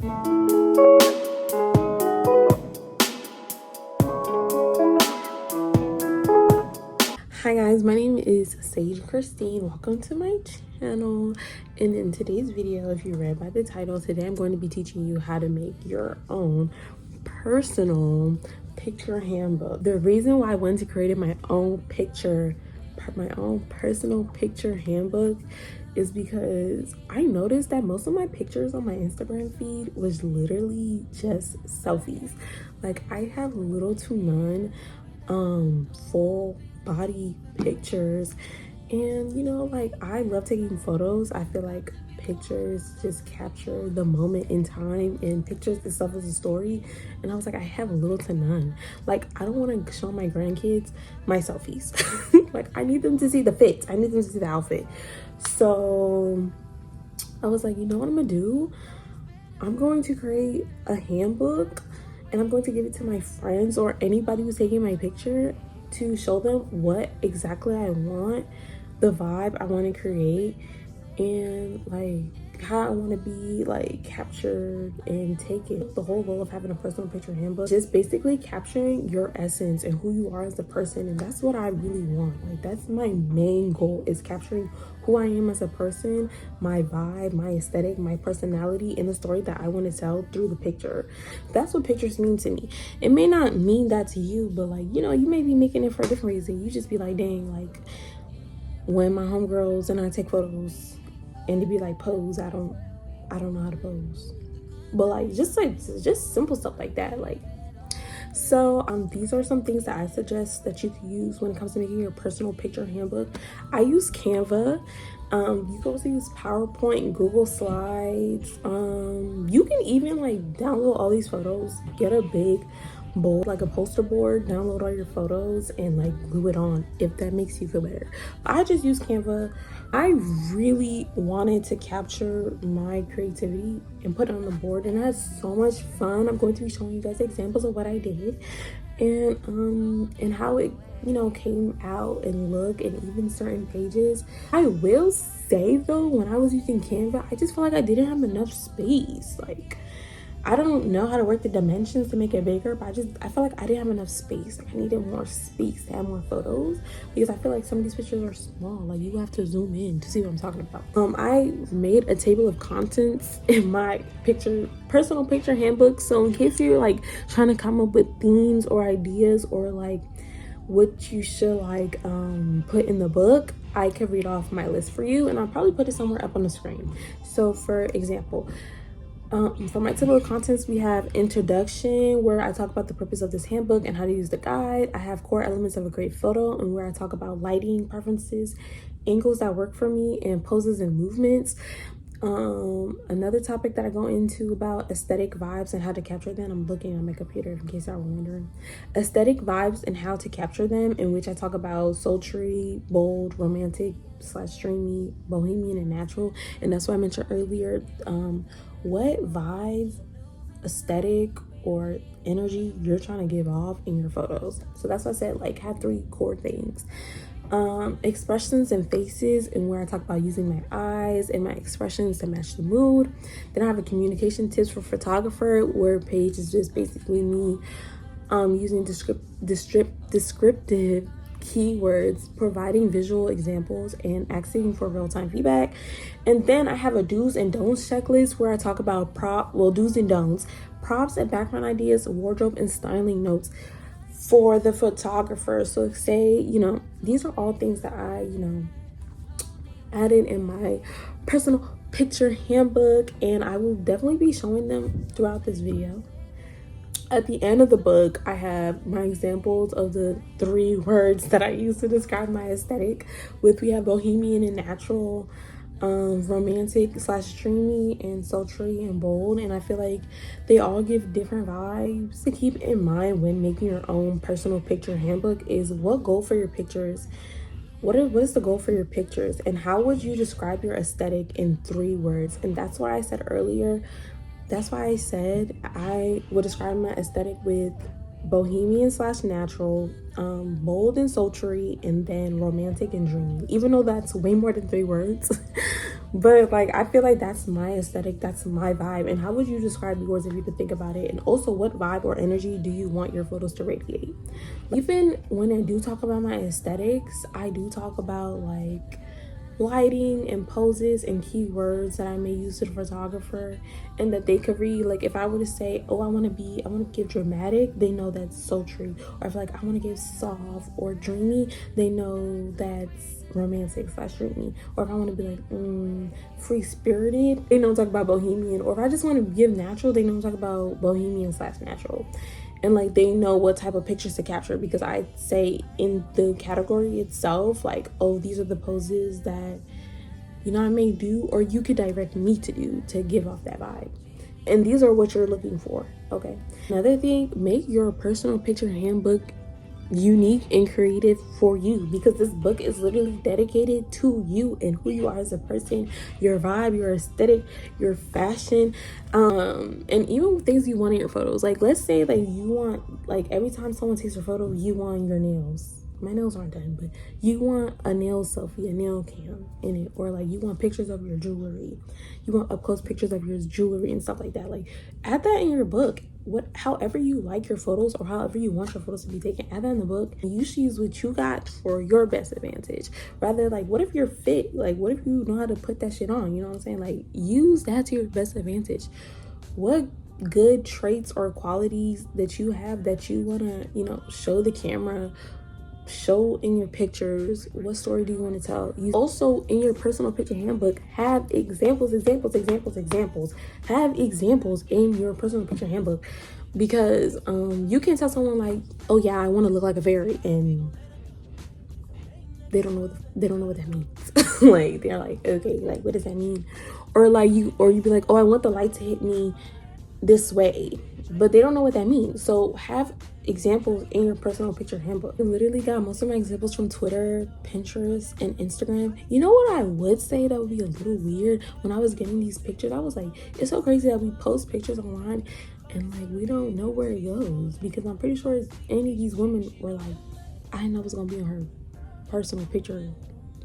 Hi guys, my name is Sage Christine. Welcome to my channel. And in today's video, if you read by the title, today I'm going to be teaching you how to make your own personal picture handbook. The reason why I wanted to create my own personal picture handbook is because I noticed that most of my pictures on my Instagram feed was literally just selfies. Like, I have little to none full body pictures, and like, I love taking photos. I feel like pictures just capture the moment in time, and pictures itself is a story. And I was like, I have little to none. Like, I don't want to show my grandkids my selfies. Like, I need them to see the fit, I need them to see the outfit. So I was like, you know what I'm gonna do? I'm going to create a handbook, and I'm going to give it to my friends or anybody who's taking my picture to show them what exactly I want, the vibe I want to create, and like how I want to be like captured and taken. The whole goal of having a personal picture handbook, just basically capturing your essence and who you are as a person. And that's what I really want. Like, that's my main goal, is capturing who I am as a person, my vibe, my aesthetic, my personality, and the story that I want to tell through the picture. That's what pictures mean to me. It may not mean that to you, but like, you may be making it for a different reason. You just be like, dang, like when my homegirls and I take photos and to be like, pose, I don't know how to pose. But like just simple stuff like that. Like, so these are some things that I suggest that you can use when it comes to making your personal picture handbook. I use Canva. You can also use PowerPoint, Google Slides. You can even like download all these photos, get a big board, like a poster board, download all your photos and like glue it on, if that makes you feel better. I just use Canva. I really wanted to capture my creativity and put it on the board, and I had so much fun. I'm going to be showing you guys examples of what I did, and how it came out and look, and even certain pages. I will say though, when I was using Canva, I just felt like I didn't have enough space. Like, I don't know how to work the dimensions to make it bigger, but I feel like I didn't have enough space. Like, I needed more space to have more photos, because I feel like some of these pictures are small. Like, you have to zoom in to see what I'm talking about. I made a table of contents in my personal picture handbook. So in case you're like trying to come up with themes or ideas, or like what you should like put in the book, I could read off my list for you, and I'll probably put it somewhere up on the screen. So for example, for my table of contents, we have introduction, where I talk about the purpose of this handbook and how to use the guide. I have core elements of a great photo, and where I talk about lighting preferences, angles that work for me, and poses and movements. Another topic that I go into about aesthetic vibes and how to capture them. I'm looking at my computer in case y'all were wondering. Aesthetic vibes and how to capture them, in which I talk about sultry, bold, romantic / dreamy, bohemian, and natural. And that's what I mentioned earlier. What vibe, aesthetic, or energy you're trying to give off in your photos. So that's why I said, like, have 3 core things. Expressions and faces, and where I talk about using my eyes and my expressions to match the mood. Then I have a communication tips for photographer, where page is just basically me using descriptive keywords, providing visual examples, and asking for real-time feedback. And then I have a do's and don'ts checklist, where I talk about do's and don'ts, props and background ideas, wardrobe and styling notes for the photographer. So say, these are all things that I added in my personal picture handbook, and I will definitely be showing them throughout this video. At the end of the book, I have my examples of the 3 words that I use to describe my aesthetic, we have bohemian and natural, romantic / dreamy, and sultry and bold. And I feel like they all give different vibes. To keep in mind when making your own personal picture handbook is what goal for your pictures. What is the goal for your pictures, and how would you describe your aesthetic in 3 words? And that's why I said earlier, that's why I said I would describe my aesthetic with bohemian / natural, bold and sultry, and then romantic and dreamy. Even though that's way more than 3 words, But like, I feel like that's my aesthetic, that's my vibe. And how would you describe yours if you could think about it? And also, what vibe or energy do you want your photos to radiate? Even when I do talk about my aesthetics, I do talk about like lighting and poses and keywords that I may use to the photographer and that they could read. Like if I were to say, oh, I want to give dramatic, they know that's sultry. Or if like I want to give soft or dreamy, they know that's romantic / dreamy. Or if I want to be like free spirited, they know I'm talking about bohemian. Or if I just want to give natural, they know I'm talking about bohemian / natural. And like they know what type of pictures to capture, because I say in the category itself, like, oh, these are the poses that, you know, I may do, or you could direct me to do to give off that vibe. And these are what you're looking for. Okay. Another thing, make your personal picture handbook unique and creative for you, because this book is literally dedicated to you and who you are as a person, your vibe, your aesthetic, your fashion, and even things you want in your photos. Like let's say like you want, like every time someone takes a photo, you want your nails, my nails aren't done, but you want a nail selfie, a nail cam in it, or like you want pictures of your jewelry, you want up close pictures of your jewelry and stuff like that. Like add that in your book. However you like your photos or however you want your photos to be taken, add that in the book. You should use what you got for your best advantage. Rather, like, what if you're fit? Like, what if you know how to put that shit on? You know what I'm saying? Like, use that to your best advantage. What good traits or qualities that you have that you want to, you know, show the camera, show in your pictures? What story do you want to tell? You also, in your personal picture handbook, have examples. Have examples in your personal picture handbook, because you can tell someone like, oh yeah, I want to look like a fairy, and they don't know what that means. Like they're like, okay, like what does that mean? Or like you'd be like, oh, I want the light to hit me this way, but they don't know what that means. So have examples in your personal picture handbook. I literally got most of my examples from Twitter, Pinterest, and Instagram. You know what I would say that would be a little weird? When I was getting these pictures, I was like, it's so crazy that we post pictures online and like we don't know where it goes, because I'm pretty sure any of these women were like, I didn't know it was gonna be on her personal picture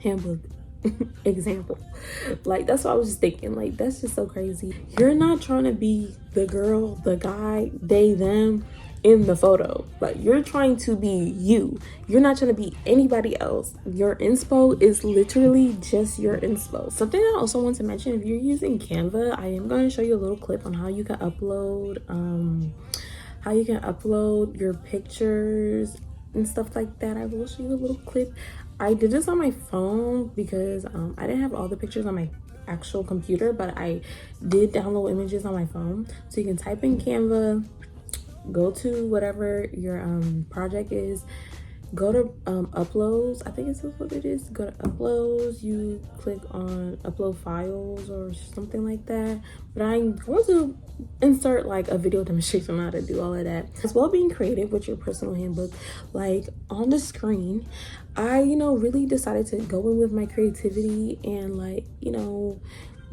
handbook example. Like that's what I was just thinking. Like that's just so crazy. You're not trying to be the girl, the guy, they, them in the photo. Like you're trying to be you. You're not trying to be anybody else. Your inspo is literally just your inspo. Something I also want to mention, if you're using Canva, I am going to show you a little clip on how you can upload your pictures and stuff like that. I will show you a little clip. I did this on my phone because I didn't have all the pictures on my actual computer, but I did download images on my phone. So you can type in Canva, go to whatever your project is, go to uploads. I think it's what it is. Go to uploads, you click on upload files or something like that. But I'm going to insert like a video demonstration on how to do all of that, as well. Being creative with your personal handbook, like on the screen, I really decided to go in with my creativity and like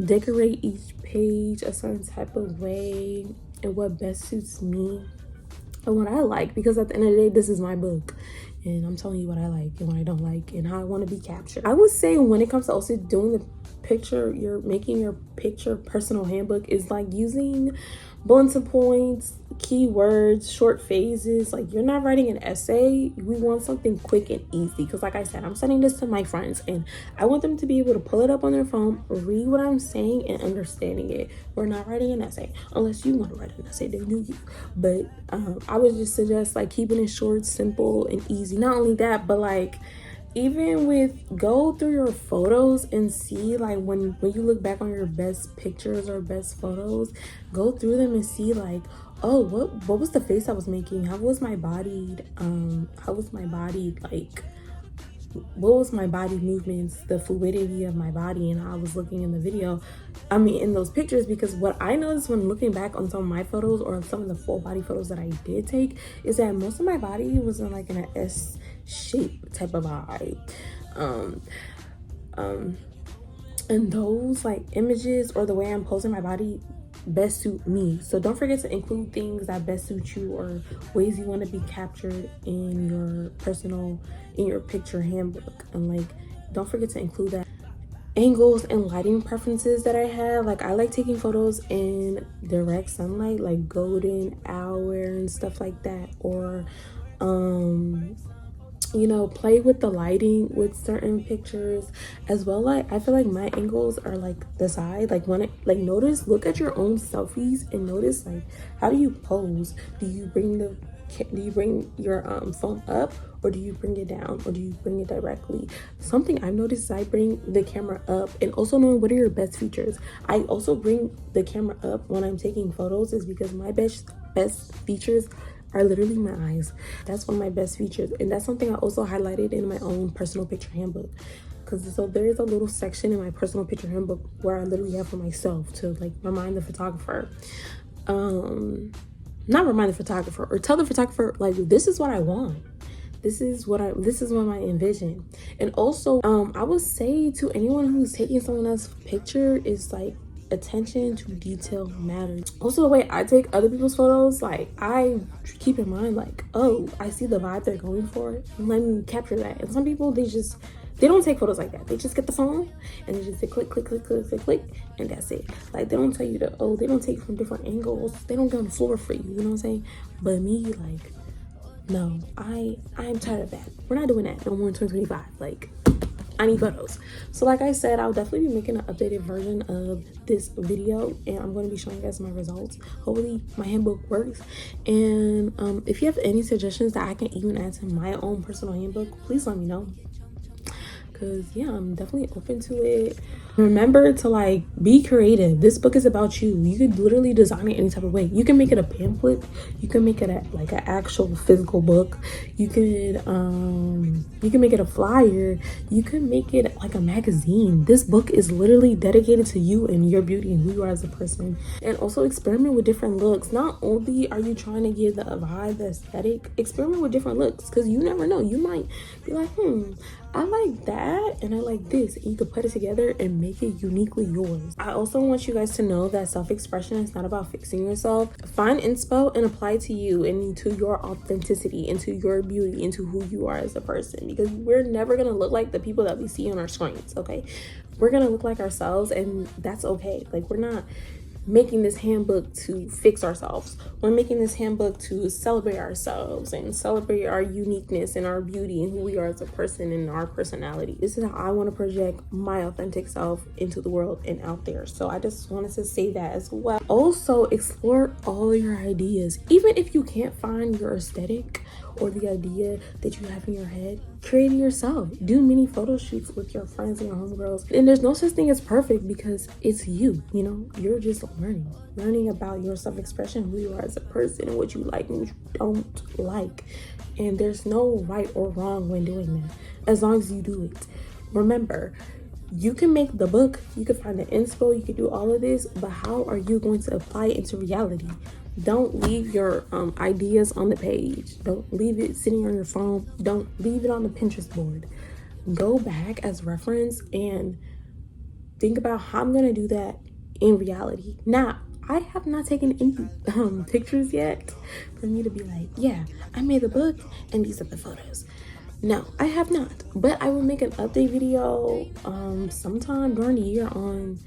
decorate each page a certain type of way and what best suits me and what I like, because at the end of the day, this is my book and I'm telling you what I like and what I don't like and how I want to be captured. I would say when it comes to also doing the picture, you're making your picture personal handbook, is like using bulletin points, keywords, short phases. Like you're not writing an essay. We want something quick and easy, because like I said, I'm sending this to my friends and I want them to be able to pull it up on their phone, read what I'm saying and understanding it. We're not writing an essay unless you want to write an essay, then do you. But I would just suggest like keeping it short, simple and easy. Not only that, but like even with, go through your photos and see like when you look back on your best pictures or best photos, go through them and see like, oh, what was the face I was making? How was my body? Like, what was my body movements, the fluidity of my body, and how I was looking in the video, in those pictures. Because what I noticed when looking back on some of my photos or some of the full body photos that I did take is that most of my body was in like an S shape type of vibe. And those like images or the way I'm posing my body best suit me. So don't forget to include things that best suit you or ways you want to be captured in your picture handbook. And like don't forget to include that. angles and lighting preferences that I have. Like I like taking photos in direct sunlight, like golden hour and stuff like that, or you know, play with the lighting with certain pictures as well. Like I feel like my angles are like the side, like when it, like notice, look at your own selfies and notice like how do you pose. Do you bring your phone up, or do you bring it down, or do you bring it directly? Something I've noticed is I bring the camera up, and also knowing what are your best features. I also bring the camera up when I'm taking photos is because my best features are literally my eyes. That's one of my best features, and that's something I also highlighted in my own personal picture handbook. Because so there is a little section in my personal picture handbook where I literally have for myself to like remind the photographer, not remind the photographer, or tell the photographer like, this is what I want, this is what I envision. And also I would say to anyone who's taking someone else's picture is like, attention to detail matters. Also the way I take other people's photos, like I keep in mind like, oh, I see the vibe they're going for, let me capture that. And some people, they don't take photos like that. They just get the phone and they just say click click click click click click, and that's it. Like they don't tell you they don't take from different angles, they don't get on the floor for you, you know what I'm saying? But me, like, no, I'm tired of that. We're not doing that no more in 2025. Like I need photos. So like I said, I'll definitely be making an updated version of this video, and I'm going to be showing you guys my results. Hopefully my handbook works. And if you have any suggestions that I can even add to my own personal handbook, please let me know, because yeah, I'm definitely open to it. Remember to like be creative. This book is about you. You could literally design it any type of way. You can make it a pamphlet, you can make it like an actual physical book, you can make it a flyer, you can make it like a magazine. This book is literally dedicated to you and your beauty and who you are as a person. And also experiment with different looks. Not only are you trying to give the vibe, the aesthetic, experiment with different looks, because you never know, you might be like, I like that and I like this, and you could put it together and make it uniquely yours. I also want you guys to know that self-expression is not about fixing yourself. Find inspo and apply it to you and to your authenticity, into your beauty, into who you are as a person, because we're never gonna look like the people that we see on our screens. Okay, we're gonna look like ourselves, and that's okay. Like, we're not making this handbook to fix ourselves. We're making this handbook to celebrate ourselves and celebrate our uniqueness and our beauty and who we are as a person and our personality. This is how I want to project my authentic self into the world and out there. So I just wanted to say that as well. Also, explore all your ideas. Even if you can't find your aesthetic or the idea that you have in your head, create it yourself. Do mini photo shoots with your friends and your homegirls. And there's no such thing as perfect, because it's you, you know? You're just learning about your self-expression, who you are as a person, and what you like and what you don't like. And there's no right or wrong when doing that, as long as you do it. Remember, you can make the book, you can find the inspo, you can do all of this, but how are you going to apply it into reality? Don't leave your ideas on the page. Don't leave it sitting on your phone. Don't leave it on the Pinterest board. Go back as reference and think about how I'm gonna do that in reality. Now, I have not taken any pictures yet for me to be like, yeah, I made the book and these are the photos. No, I have not, but I will make an update video sometime during the year on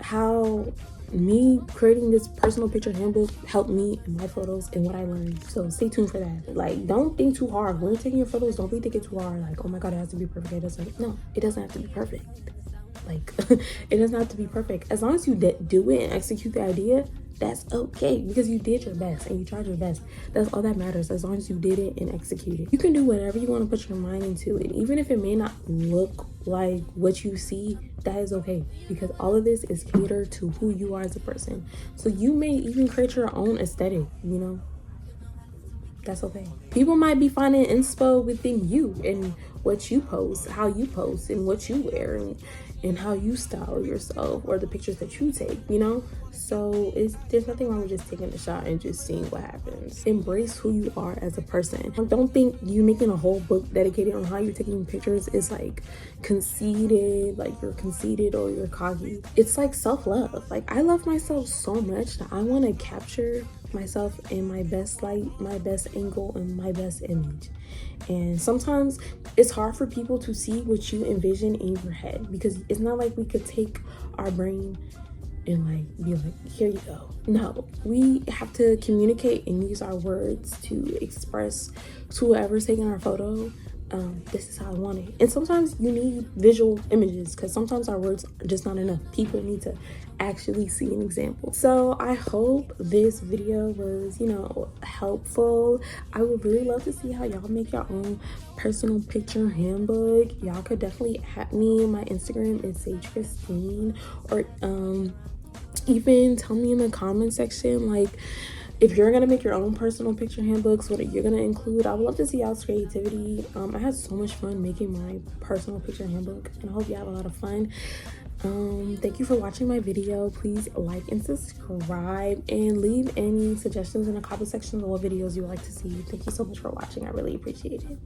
how me creating this personal picture handbook helped me in my photos and what I learned. So stay tuned for that. Like, don't think too hard when you're taking your photos. Don't be thinking too hard like, oh my god, it has to be perfect. It doesn't. No, it doesn't have to be perfect. Like it doesn't have to be perfect. As long as you do it and execute the idea, that's okay, because you did your best and you tried your best. That's all that matters. As long as you did it and executed, you can do whatever you want to put your mind into it. Even if it may not look like what you see, that is okay, because all of this is catered to who you are as a person. So you may even create your own aesthetic, you know. That's okay. People might be finding inspo within you and what you post, how you post, and what you wear, and how you style yourself, or the pictures that you take, you know. So there's nothing wrong with just taking a shot and just seeing what happens. Embrace who you are as a person. Don't think you making a whole book dedicated on how you're taking pictures is like conceited, like you're conceited or you're cocky. It's like self-love. Like I love myself so much that I want to capture myself in my best light, my best angle, and my best image. And sometimes it's hard for people to see what you envision in your head, because it's not like we could take our brain and like be like, here you go. No, we have to communicate and use our words to express to whoever's taking our photo, this is how I want it. And sometimes you need visual images, because sometimes our words are just not enough. People need to actually see an example. So I hope this video was, you know, helpful. I would really love to see how y'all make your own personal picture handbook. Y'all could definitely at me. My Instagram is Sage Christine, or even tell me in the comment section, like, if you're gonna make your own personal picture handbooks, what you're gonna include. I would love to see y'all's creativity. I had so much fun making my personal picture handbook, and I hope you have a lot of fun. Thank you for watching my video. Please like and subscribe, and leave any suggestions in the comment section of what videos you would like to see. Thank you so much for watching. I really appreciate it.